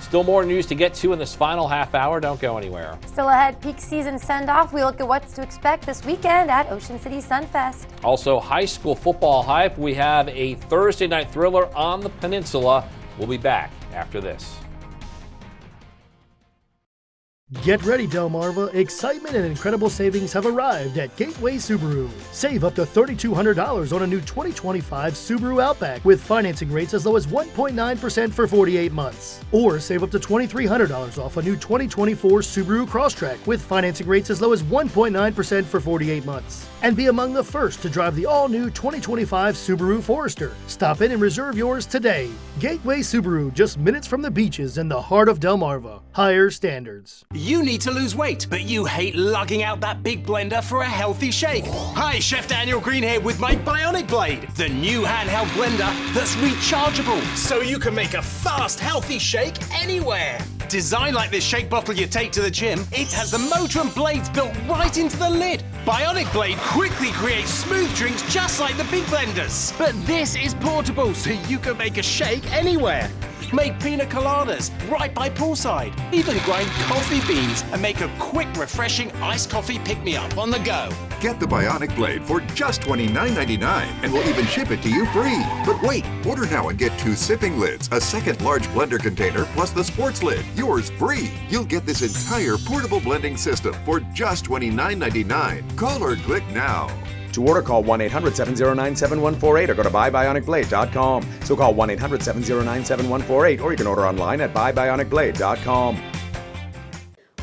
Still more news to get to in this final half hour. Don't go anywhere. Still ahead, peak season send-off. We look at what's to expect this weekend at Ocean City Sunfest. Also, high school football hype. We have a Thursday night thriller on the peninsula. We'll be back after this. Get ready, Delmarva. Excitement and incredible savings have arrived at Gateway Subaru. Save up to $3,200 on a new 2025 Subaru Outback with financing rates as low as 1.9% for 48 months. Or save up to $2,300 off a new 2024 Subaru Crosstrek with financing rates as low as 1.9% for 48 months. And be among the first to drive the all-new 2025 Subaru Forester. Stop in and reserve yours today. Gateway Subaru, just minutes from the beaches in the heart of Delmarva. Higher standards. You need to lose weight, but you hate lugging out that big blender for a healthy shake. Hi, Chef Daniel Green here with my Bionic Blade, the new handheld blender that's rechargeable, so you can make a fast, healthy shake anywhere. Designed like this shake bottle you take to the gym, it has the motor and blades built right into the lid. Bionic Blade quickly creates smooth drinks just like the big blenders. But this is portable, so you can make a shake anywhere. Make pina coladas right by poolside. Even grind coffee beans and make a quick, refreshing iced coffee pick-me-up on the go. Get the Bionic Blade for just $29.99 and we'll even ship it to you free. But wait, order now and get 2 sipping lids, a second large blender container, plus the sports lid. Yours free. You'll get this entire portable blending system for just $29.99. Call or click now. To order, call 1-800-709-7148 or go to buybionicblade.com. So call 1-800-709-7148 or you can order online at buybionicblade.com.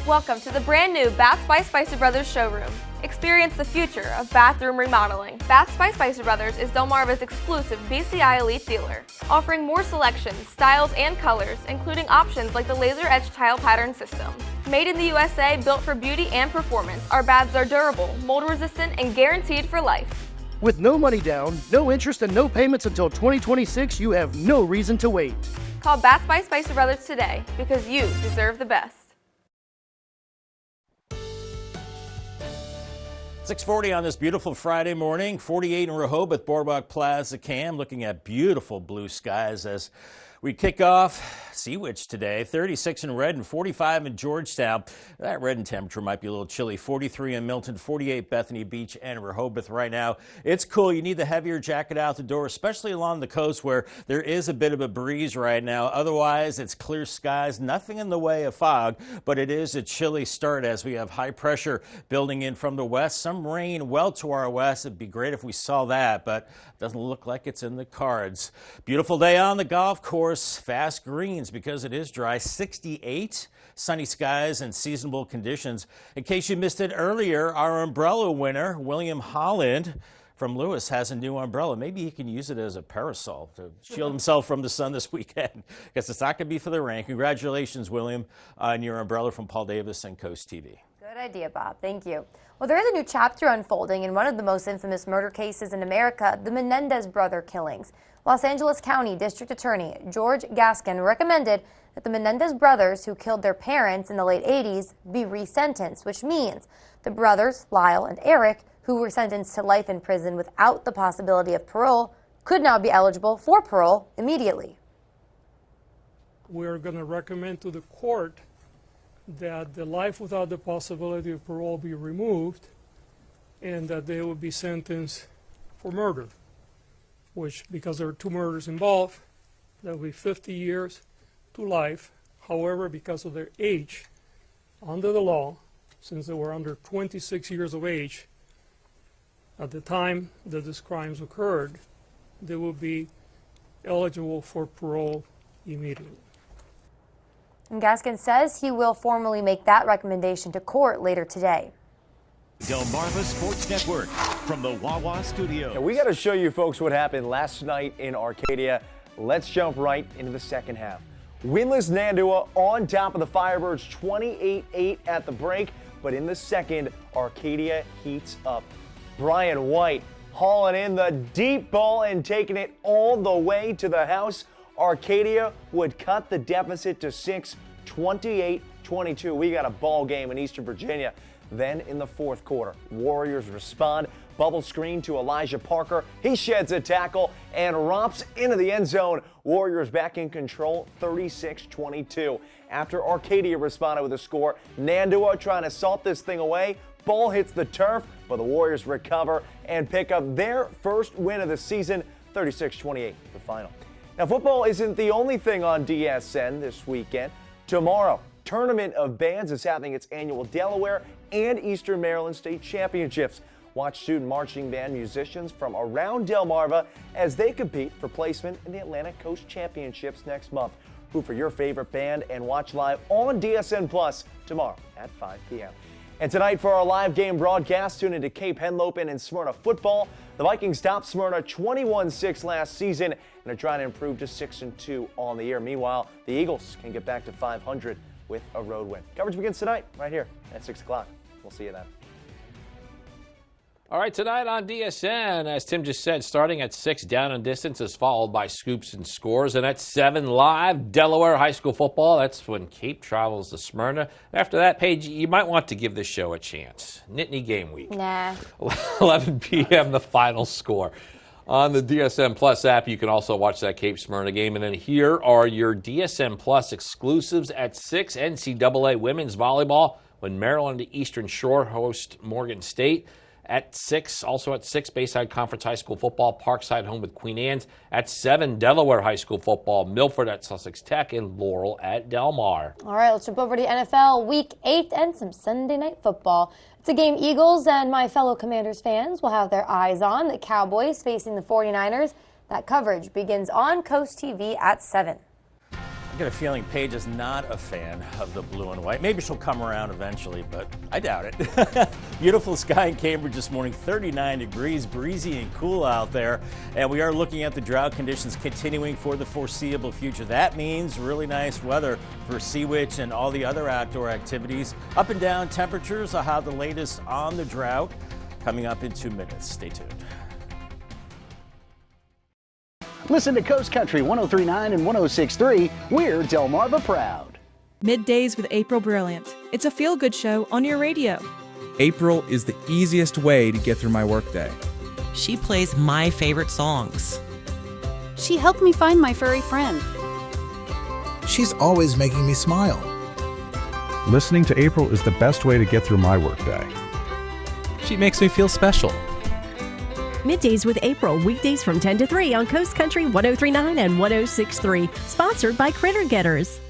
Welcome to the brand new Bath by Spicer Brothers showroom. Experience the future of bathroom remodeling. Bath by Spicer Brothers is Delmarva's exclusive BCI Elite dealer, offering more selections, styles, and colors, including options like the laser etch tile pattern system. Made in the USA, built for beauty and performance, our baths are durable, mold resistant, and guaranteed for life. With no money down, no interest, and no payments until 2026, you have no reason to wait. Call Bath by Spicer Brothers today because you deserve the best. 6:40 on this beautiful Friday morning. 48 in Rehoboth, Boardwalk Plaza Cam, looking at beautiful blue skies as we kick off Sea Witch today. 36 in Redden, 45 in Georgetown. That Redden temperature might be a little chilly. 43 in Milton, 48 Bethany Beach and Rehoboth right now. It's cool. You need the heavier jacket out the door, especially along the coast where there is a bit of a breeze right now. Otherwise, it's clear skies, nothing in the way of fog, but it is a chilly start as we have high pressure building in from the west. Some rain well to our west. It'd be great if we saw that, but it doesn't look like it's in the cards. Beautiful day on the golf course. Fast greens because it is dry. 68, sunny skies and seasonable conditions. In case you missed it earlier, our umbrella winner, William Holland from Lewis, has a new umbrella. Maybe he can use it as a parasol to shield himself from the sun this weekend. Guess it's not going to be for the rain. Congratulations, William, on your umbrella from Paul Davis and Coast TV. Good idea, Bob. Thank you. Well, there is a new chapter unfolding in one of the most infamous murder cases in America, the Menendez brother killings. Los Angeles County District Attorney George Gaskin recommended that the Menendez brothers, who killed their parents in the late 80s, be resentenced, which means the brothers, Lyle and Eric, who were sentenced to life in prison without the possibility of parole, could now be eligible for parole immediately. We're going to recommend to the court that the life without the possibility of parole be removed and that they will be sentenced for murder, which, because there are 2 murders involved, that will be 50 years to life. However, because of their age, under the law, since they were under 26 years of age at the time that these crimes occurred, they will be eligible for parole immediately. And Gaskin says he will formally make that recommendation to court later today. Delmarva Sports Network from the Wawa Studio. Now we got to show you folks what happened last night in Arcadia. Let's jump right into the second half. Winless Nandua on top of the Firebirds, 28-8 at the break, but in the second, Arcadia heats up. Brian White hauling in the deep ball and taking it all the way to the house. Arcadia would cut the deficit to 6, 28-22. We got a ball game in Eastern Virginia. Then in the fourth quarter, Warriors respond. Bubble screen to Elijah Parker. He sheds a tackle and romps into the end zone. Warriors back in control, 36-22. After Arcadia responded with a score, Nandua trying to salt this thing away. Ball hits the turf, but the Warriors recover and pick up their first win of the season, 36-28, the final. Now, football isn't the only thing on DSN this weekend. Tomorrow, Tournament of Bands is having its annual Delaware and Eastern Maryland State Championships. Watch student marching band musicians from around Delmarva as they compete for placement in the Atlantic Coast Championships next month. Root for your favorite band and watch live on DSN Plus tomorrow at 5 p.m. And tonight for our live game broadcast, tune into Cape Henlopen and Smyrna football. The Vikings topped Smyrna 21-6 last season and are trying to improve to 6-2 on the year. Meanwhile, the Eagles can get back to 500 with a road win. Coverage begins tonight right here at 6 o'clock. We'll see you then. All right, tonight on DSN, as Tim just said, starting at 6, Down and Distance is followed by Scoops and Scores. And at 7 live, Delaware High School football. That's when Cape travels to Smyrna. After that, Paige, you might want to give this show a chance. Nittany Game Week. Nah. 11 p.m., the final score. On the DSN Plus app, you can also watch that Cape Smyrna game. And then here are your DSN Plus exclusives at 6, NCAA women's volleyball when Maryland and Eastern Shore host Morgan State. At 6, also at 6, Bayside Conference High School football, Parkside home with Queen Anne's. At 7, Delaware High School football, Milford at Sussex Tech, and Laurel at Del Mar. All right, let's jump over to NFL Week 8 and some Sunday Night Football. It's a game Eagles and my fellow Commanders fans will have their eyes on. The Cowboys facing the 49ers. That coverage begins on Coast TV at 7. I got a feeling Paige is not a fan of the blue and white. Maybe she'll come around eventually, but I doubt it. Beautiful sky in Cambridge this morning, 39 degrees, breezy and cool out there. And we are looking at the drought conditions continuing for the foreseeable future. That means really nice weather for Sea Witch and all the other outdoor activities. Up and down temperatures. I'll have the latest on the drought coming up in 2 minutes. Stay tuned. Listen to Coast Country 103.9 and 106.3. We're Delmarva proud. Middays with April Brilliant. It's a feel-good show on your radio. April is the easiest way to get through my workday. She plays my favorite songs. She helped me find my furry friend. She's always making me smile. Listening to April is the best way to get through my workday. She makes me feel special. Middays with April, weekdays from 10 to 3 on Coast Country 103.9 and 106.3. Sponsored by Critter Getters.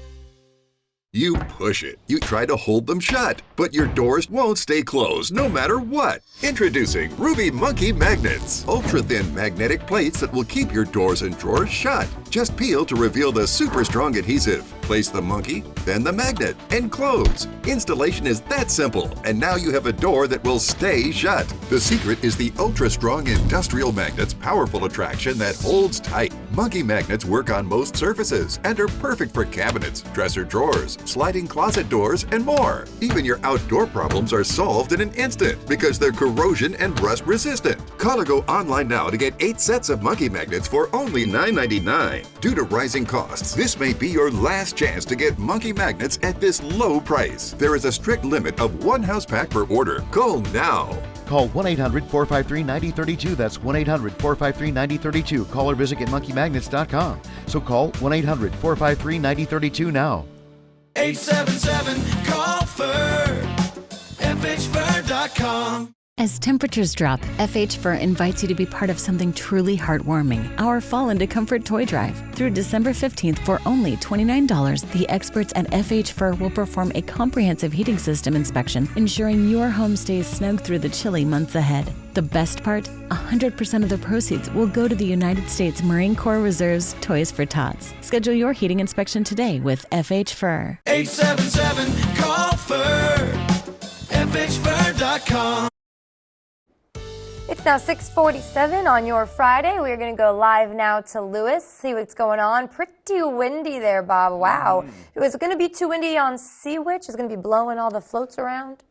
You push it. You try to hold them shut, but your doors won't stay closed no matter what. Introducing Ruby Monkey Magnets. Ultra-thin magnetic plates that will keep your doors and drawers shut. Just peel to reveal the super strong adhesive. Place the monkey, then the magnet, and close. Installation is that simple, and now you have a door that will stay shut. The secret is the ultra-strong industrial magnet's powerful attraction that holds tight. Monkey magnets work on most surfaces and are perfect for cabinets, dresser drawers, sliding closet doors, and more. Even your outdoor problems are solved in an instant because they're corrosion and rust resistant. Call or go online now to get 8 sets of monkey magnets for only $9.99. Due to rising costs, this may be your last chance to get monkey magnets at this low price. There is a strict limit of 1 house pack per order. Call now. Call 1-800-453-9032. That's 1-800-453-9032. Call or visit getmonkeymagnets.com. So call 1-800-453-9032 now. 877-CALL-FUR. FHFur.com. As temperatures drop, FH Fur invites you to be part of something truly heartwarming. Our Fall into Comfort Toy Drive. Through December 15th for only $29, the experts at FH Fur will perform a comprehensive heating system inspection, ensuring your home stays snug through the chilly months ahead. The best part? 100% of the proceeds will go to the United States Marine Corps Reserve's Toys for Tots. Schedule your heating inspection today with FH Fur. 877-CALL-FUR. FHFur.com. It's now 6:47 on your Friday. We're going to go live now to Lewis, see what's going on. Pretty windy there, Bob. Wow. Is it going to be too windy on Sea Witch? Is it going to be blowing all the floats around?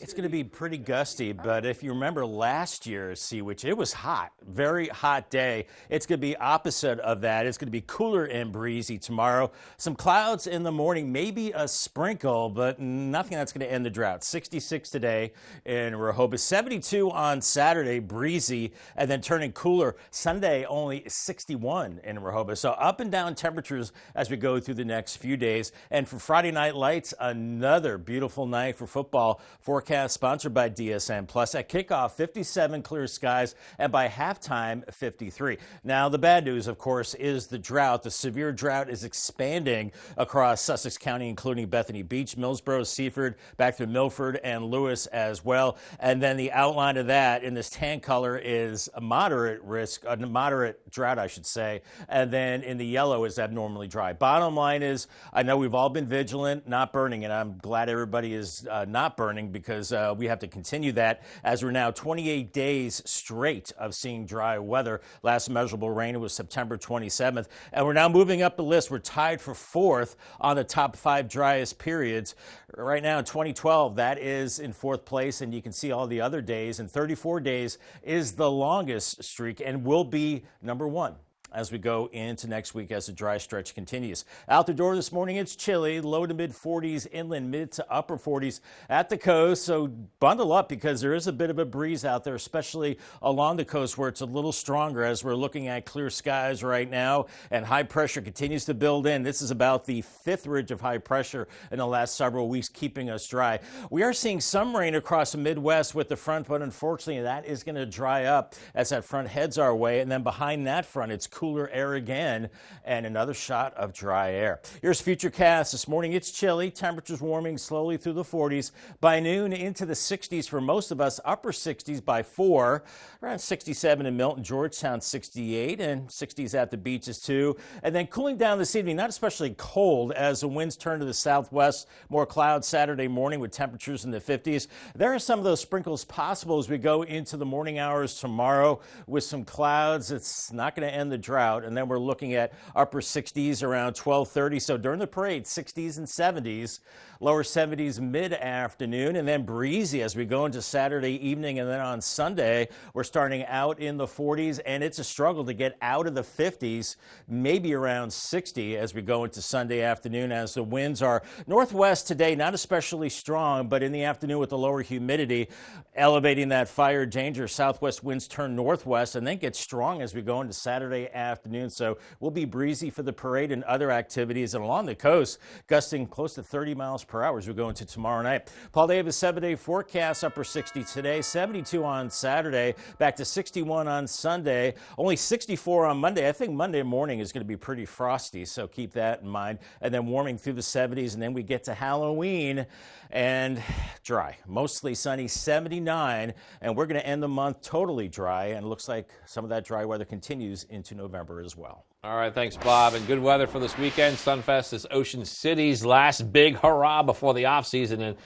It's going to be pretty gusty, but if you remember last year's Sea Witch, it was hot, very hot day. It's going to be opposite of that. It's going to be cooler and breezy tomorrow. Some clouds in the morning, maybe a sprinkle, but nothing that's going to end the drought. 66 today in Rehoboth, 72 on Saturday, breezy, and then turning cooler. Sunday, only 61 in Rehoboth. So up and down temperatures as we go through the next few days. And for Friday Night Lights, another beautiful night for football. Forecast sponsored by DSN Plus. At kickoff, 57 clear skies, and by halftime, 53. Now, the bad news, of course, is the drought. The severe drought is expanding across Sussex County, including Bethany Beach, Millsboro, Seaford, back to Milford and Lewis as well. And then the outline of that in this tan color is a moderate risk, a moderate drought, I should say. And then in the yellow is abnormally dry. Bottom line is, I know we've all been vigilant, not burning, and I'm glad everybody is not burning, because we have to continue that as we're now 28 days straight of seeing dry weather. Last measurable rain was September 27th, and we're now moving up the list. We're tied for 4th on the top 5 driest periods. Right now in 2012, that is in 4th place, and you can see all the other days, and 34 days is the longest streak and will be number 1 as we go into next week as the dry stretch continues. Out the door this morning, it's chilly, low to mid 40s, inland mid to upper 40s at the coast. So bundle up because there is a bit of a breeze out there, especially along the coast where it's a little stronger as we're looking at clear skies right now and high pressure continues to build in. This is about the 5th ridge of high pressure in the last several weeks, keeping us dry. We are seeing some rain across the Midwest with the front, but unfortunately that is going to dry up as that front heads our way. And then behind that front, it's cooler air again and another shot of dry air. Here's Futurecast. This morning it's chilly. Temperatures warming slowly through the 40s. By noon into the 60s for most of us. Upper 60s by 4. Around 67 in Milton, Georgetown 68, and 60s at the beaches too. And then cooling down this evening, not especially cold as the winds turn to the southwest. More clouds Saturday morning with temperatures in the 50s. There are some of those sprinkles possible as we go into the morning hours tomorrow with some clouds. It's not going to end the drought. And then we're looking at upper 60s around 12:30. So during the parade, 60s and 70s, lower 70s mid-afternoon, and then breezy as we go into Saturday evening. And then on Sunday, we're starting out in the 40s, and it's a struggle to get out of the 50s, maybe around 60 as we go into Sunday afternoon, as the winds are northwest today, not especially strong, but in the afternoon with the lower humidity elevating that fire danger, southwest winds turn northwest and then get strong as we go into Saturday afternoon. So we'll be breezy for the parade and other activities, and along the coast, gusting close to 30 miles per hour as we go into tomorrow night. Paul Davis 7-day forecast, upper 60 today, 72 on Saturday, back to 61 on Sunday, only 64 on Monday. I think Monday morning is going to be pretty frosty, so keep that in mind. And then warming through the 70s, and then we get to Halloween and dry, mostly sunny, 79, and we're going to end the month totally dry, and it looks like some of that dry weather continues into November as well. All right, thanks, Bob. And good weather for this weekend. Sunfest is Ocean City's last big hurrah before the off-season. And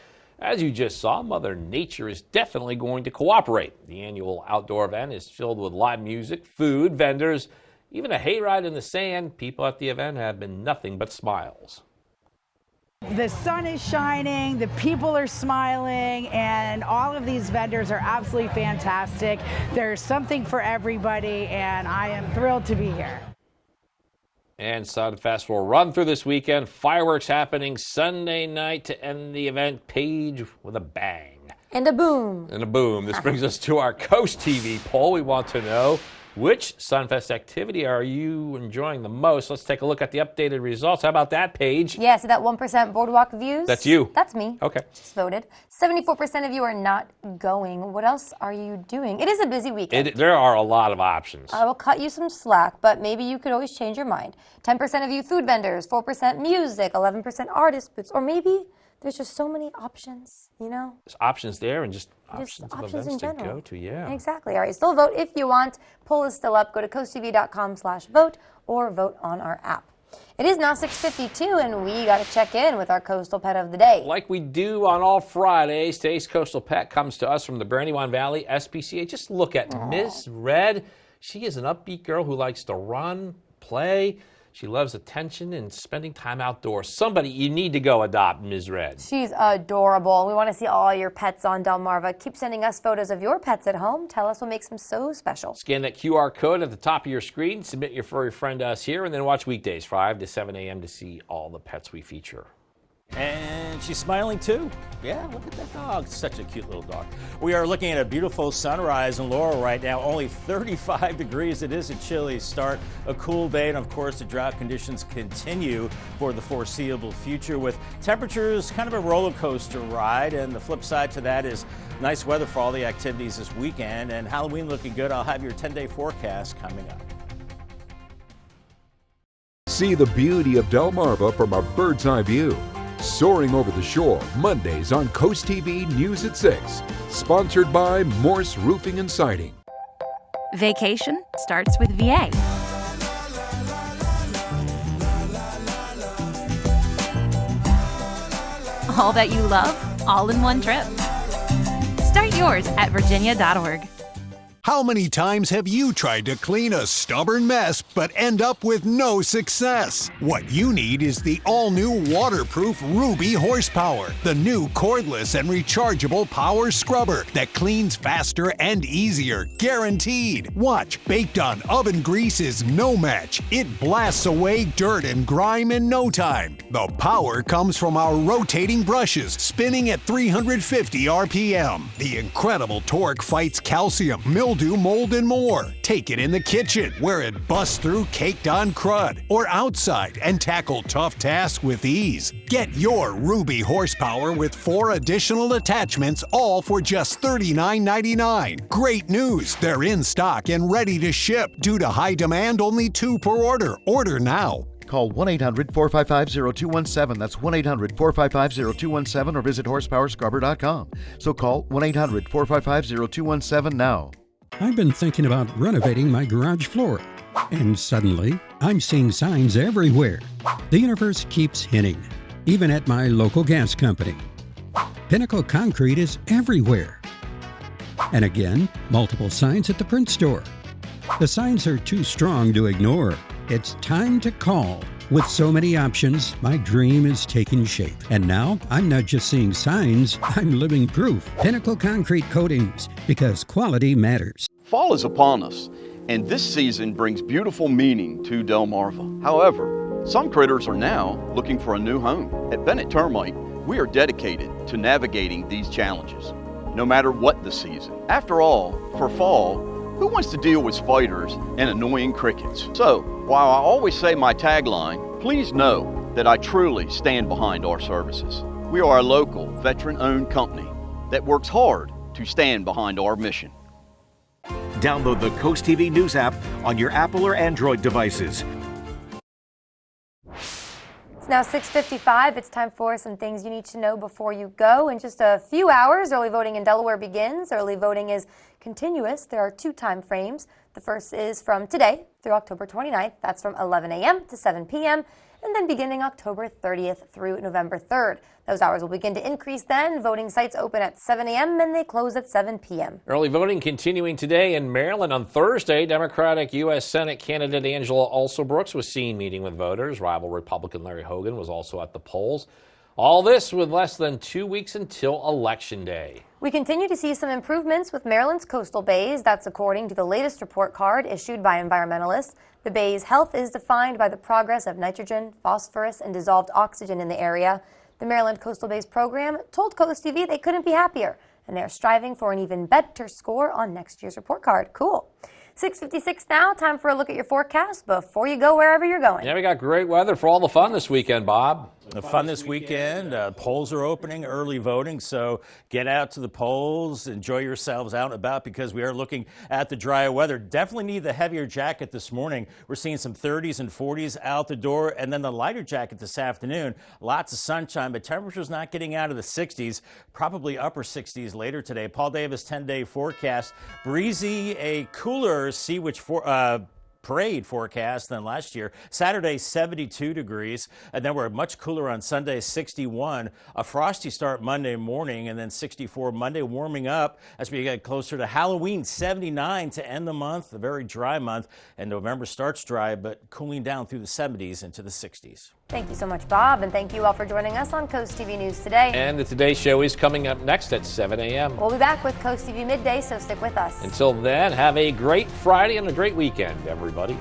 as you just saw, Mother Nature is definitely going to cooperate. The annual outdoor event is filled with live music, food, vendors, even a hayride in the sand. People at the event have been nothing but smiles. The sun is shining, the people are smiling, and all of these vendors are absolutely fantastic. There's something for everybody, and I am thrilled to be here. And Sunfest will run through this weekend. Fireworks happening Sunday night to end the event page with a bang. And a boom. And a boom. This brings us to our CoastTV poll. We want to know, which Sunfest activity are you enjoying the most? Let's take a look at the updated results. How about that, Paige? Yeah, see that 1% boardwalk views? That's you. That's me. Okay. Just voted. 74% of you are not going. What else are you doing? It is a busy weekend. There are a lot of options. I will cut you some slack, but maybe you could always change your mind. 10% of you food vendors, 4% music, 11% artist booths, or maybe there's just so many options, you know? There's options there and just options of options events in to general. go to, yeah. Exactly. All right, still vote if you want. Poll is still up. Go to coasttv.com/vote or vote on our app. It is now 6:52, and we got to check in with our coastal pet of the day. Like we do on all Fridays, today's coastal pet comes to us from the Brandywine Valley SPCA. Just look at Miss Red. She is an upbeat girl who likes to run, play. She loves attention and spending time outdoors. Somebody you need to go adopt, Ms. Red. She's adorable. We want to see all your pets on Delmarva. Keep sending us photos of your pets at home. Tell us what makes them so special. Scan that QR code at the top of your screen. Submit your furry friend to us here, and then watch weekdays 5 to 7 a.m. to see all the pets we feature. And she's smiling too. Yeah, look at that dog. Such a cute little dog. We are looking at a beautiful sunrise in Laurel right now. Only 35 degrees. It is a chilly start, a cool day, and of course the drought conditions continue for the foreseeable future with temperatures kind of a roller coaster ride. And the flip side to that is nice weather for all the activities this weekend, and Halloween looking good. I'll have your 10-day forecast coming up. See the beauty of Delmarva from a bird's eye view. Soaring over the shore, Mondays on CoastTV News at 6. Sponsored by Morse Roofing and Siding. Vacation starts with VA. All that you love, all in one trip. Start yours at virginia.org. How many times have you tried to clean a stubborn mess but end up with no success? What you need is the all-new waterproof Ruby Horsepower, the new cordless and rechargeable power scrubber that cleans faster and easier, guaranteed. Watch, baked on oven grease is no match. It blasts away dirt and grime in no time. The power comes from our rotating brushes, spinning at 350 RPM. The incredible torque fights calcium, mildew, mildew, mold, and more. Take it in the kitchen, where it busts through caked-on crud, or outside and tackle tough tasks with ease. Get your Ruby horsepower with 4 additional attachments, all for just $39.99. Great news! They're in stock and ready to ship. Due to high demand, only 2 per order. Order now. Call 1-800-455-0217. That's 1-800-455-0217 or visit horsepowerscrubber.com. So call 1-800-455-0217 now. I've been thinking about renovating my garage floor, and suddenly I'm seeing signs everywhere. The universe keeps hinting, even at my local gas company. Pinnacle Concrete is everywhere. And again, multiple signs at the print store. The signs are too strong to ignore. It's time to call. With so many options, my dream is taking shape. And now, I'm not just seeing signs, I'm living proof. Pinnacle Concrete Coatings, because quality matters. Fall is upon us, and this season brings beautiful meaning to Delmarva. However, some critters are now looking for a new home. At Bennett Termite, we are dedicated to navigating these challenges, no matter what the season. After all, for fall, who wants to deal with spiders and annoying crickets? So, while I always say my tagline, please know that I truly stand behind our services. We are a local, veteran-owned company that works hard to stand behind our mission. Download the Coast TV News app on your Apple or Android devices. It's now 6:55. It's time for some things you need to know before you go. In just a few hours, early voting in Delaware begins. Early voting is continuous. There are 2 time frames. The first is from today through October 29th. That's from 11 a.m. to 7 p.m. and then beginning October 30th through November 3rd. Those hours will begin to increase then. Voting sites open at 7 a.m. and they close at 7 p.m. Early voting continuing today in Maryland. On Thursday, Democratic U.S. Senate candidate Angela Alsobrooks was seen meeting with voters. Rival Republican Larry Hogan was also at the polls. All this with less than 2 weeks until Election Day. We continue to see some improvements with Maryland's coastal bays. That's according to the latest report card issued by environmentalists. The bay's health is defined by the progress of nitrogen, phosphorus, and dissolved oxygen in the area. The Maryland Coastal Bays program told CoastTV they couldn't be happier, and they're striving for an even better score on next year's report card. Cool. 6:56 now. Time for a look at your forecast before you go wherever you're going. Yeah, we got great weather for all the fun this weekend, Bob. The fun this weekend. Polls are opening, early voting, so get out to the polls, enjoy yourselves out and about because we are looking at the drier weather. Definitely need the heavier jacket this morning. We're seeing some 30s and 40s out the door, and then the lighter jacket this afternoon. Lots of sunshine, but temperatures not getting out of the 60s, probably upper 60s later today. Paul Davis 10-day forecast. Breezy, a cooler Sea-Witch parade forecast than last year. Saturday, 72 degrees, and then we're much cooler on Sunday, 61. A frosty start Monday morning, and then 64 Monday, warming up as we get closer to Halloween, 79 to end the month, a very dry month, and November starts dry, but cooling down through the 70s into the 60s. Thank you so much, Bob, and thank you all for joining us on Coast TV News Today. And the Today Show is coming up next at 7 a.m. We'll be back with Coast TV Midday, so stick with us. Until then, have a great Friday and a great weekend, everybody.